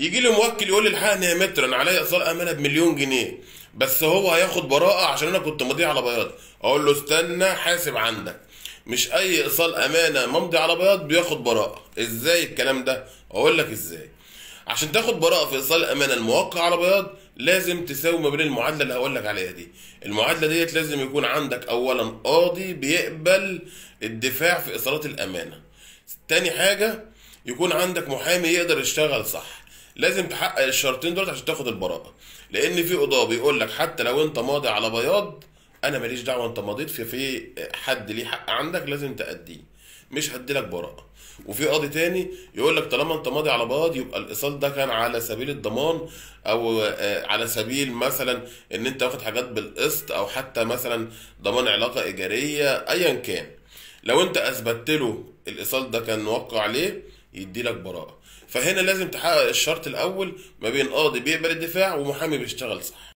يجي لي موكل يقول لي الحقني يا متر، انا عليا ايصال امانه ب1,000,000 جنيه، بس هو هياخد براءه عشان انا كنت ماضي على بياض. اقول له استنى حاسب عندك، مش اي ايصال امانه ممضي على بياض بياخد براءه. ازاي الكلام ده؟ اقول لك ازاي. عشان تاخد براءه في ايصال الامانه الموقع على بياض لازم تساوي ما بين المعادله اللي هقول لك عليها دي. المعادله ديت لازم يكون عندك اولا قاضي بيقبل الدفاع في ايصالات الامانه. تاني حاجه يكون عندك محامي يقدر يشتغل صح. لازم تحقق الشرطين دول عشان تاخد البراءه، لان في قضاه بيقول لك حتى لو انت ماضي على بياض انا ماليش دعوه، انت مضيت في حد ليه حق عندك لازم تأديه، مش هديلك براءه. وفي قاضي تاني يقول لك طالما انت ماضي على بياض يبقى الايصال ده كان على سبيل الضمان، او على سبيل مثلا ان انت واخد حاجات بالقسط، او حتى مثلا ضمان علاقه ايجاريه ايا كان. لو انت اثبتت له الايصال ده كان موقع عليه يديلك براءه. فهنا لازم تحقق الشرط الاول ما بين قاضي بيقبل الدفاع ومحامي بيشتغل صح.